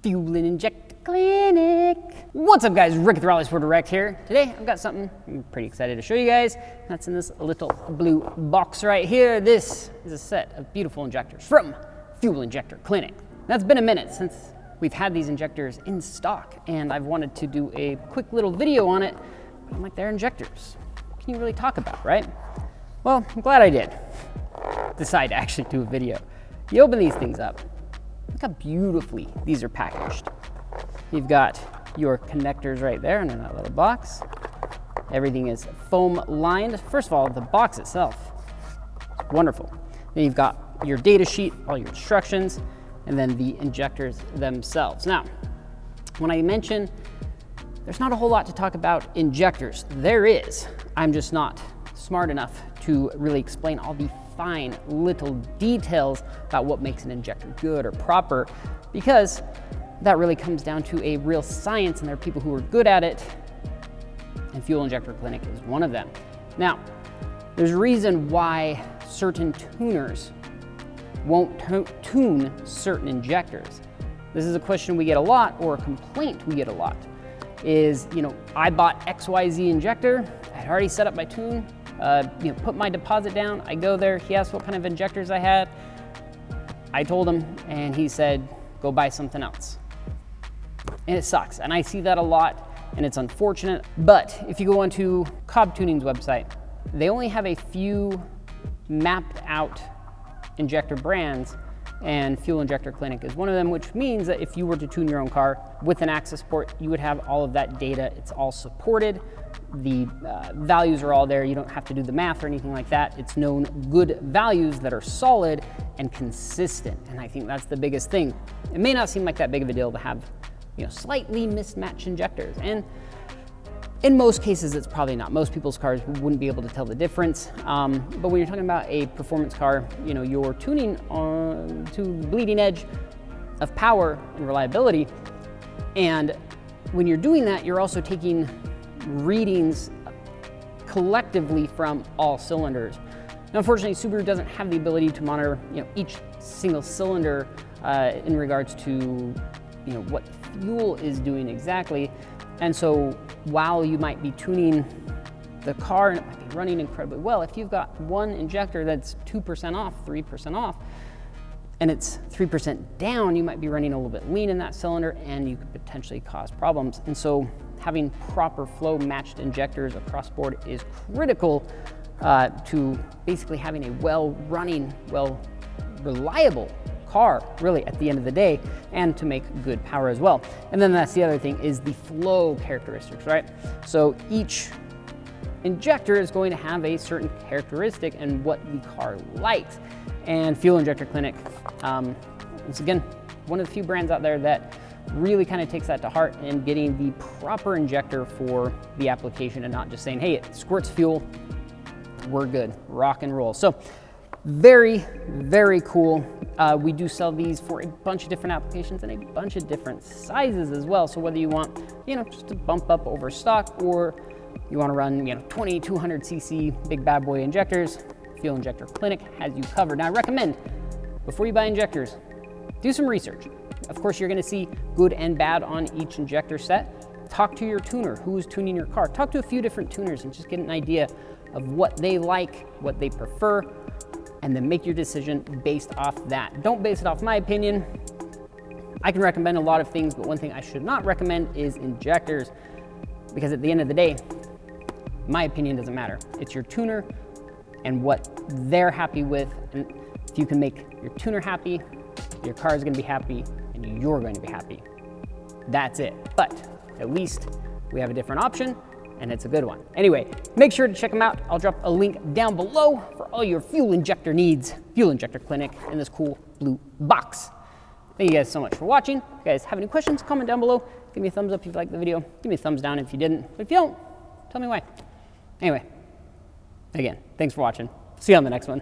Fuel Injector Clinic. What's up, guys? Rick at the RallySport Direct here. Today I've got something I'm pretty excited to show you guys. That's in this little blue box right here. This is a set of beautiful injectors from Fuel Injector Clinic. Now, it's been a minute since we've had these injectors in stock, and I've wanted to do a quick little video on it. But I'm like, they're injectors. What can you really talk about, right? Well, I'm glad I did decide to actually do a video. You open these things up. Look how beautifully these are packaged. You've got your connectors right there in that little box. Everything is foam lined. First of all, the box itself, wonderful. Then you've got your data sheet, all your instructions, and then the injectors themselves. Now, when I mention there's not a whole lot to talk about injectors, there is. I'm just not smart enough to really explain all the fine little details about what makes an injector good or proper, because that really comes down to a real science, and there are people who are good at it, and Fuel Injector Clinic is one of them. Now, there's a reason why certain tuners won't tune certain injectors. This is a question we get a lot, or a complaint we get a lot, is, I bought XYZ injector, I'd already set up my tune, put my deposit down, I go there, he asked what kind of injectors I had, I told him, and he said, go buy something else. And it sucks, and I see that a lot, and it's unfortunate, but if you go onto Cobb Tuning's website, they only have a few mapped out injector brands, and Fuel Injector Clinic is one of them, which means that if you were to tune your own car with an access port, you would have all of that data. It's all supported. The values are all there. You don't have to do the math or anything like that. It's known good values that are solid and consistent, and I think that's the biggest thing. It may not seem like that big of a deal to have slightly mismatched injectors, and in most cases it's probably not. Most people's cars wouldn't be able to tell the difference, but when you're talking about a performance car, you're tuning on to the bleeding edge of power and reliability, and when you're doing that, you're also taking readings collectively from all cylinders. Now, unfortunately, Subaru doesn't have the ability to monitor each single cylinder in regards to what fuel is doing exactly. And so while you might be tuning the car and it might be running incredibly well, if you've got one injector that's 2% off, 3% off, and it's 3% down, you might be running a little bit lean in that cylinder, and you could potentially cause problems. And so having proper flow matched injectors across board is critical to basically having a well-running, reliable car, really, at the end of the day, and to make good power as well. And then that's the other thing, is the flow characteristics, right? So each injector is going to have a certain characteristic and what the car likes. And Fuel Injector Clinic is, again, one of the few brands out there that really kind of takes that to heart in getting the proper injector for the application, and not just saying, hey, it squirts fuel, we're good, rock and roll. So very, very cool. We do sell these for a bunch of different applications and a bunch of different sizes as well. So whether you want, just to bump up over stock, or you want to run, 2200 cc big bad boy injectors, Fuel Injector Clinic has you covered. Now, I recommend, before you buy injectors, do some research. Of course, you're going to see good and bad on each injector set. Talk to your tuner, who's tuning your car. Talk to a few different tuners and just get an idea of what they like, what they prefer, and then make your decision based off that. Don't base it off my opinion. I can recommend a lot of things, but one thing I should not recommend is injectors, because at the end of the day, my opinion doesn't matter. It's your tuner and what they're happy with, and if you can make your tuner happy, your car is going to be happy, and you're going to be happy. That's it. But at least we have a different option, and it's a good one. Anyway, make sure to check them out. I'll drop a link down below for all your fuel injector needs. Fuel Injector Clinic in this cool blue box. Thank you guys so much for watching. If you guys have any questions, comment down below. Give me a thumbs up if you liked the video. Give me a thumbs down if you didn't. But if you don't, tell me why. Anyway, again, thanks for watching. See you on the next one.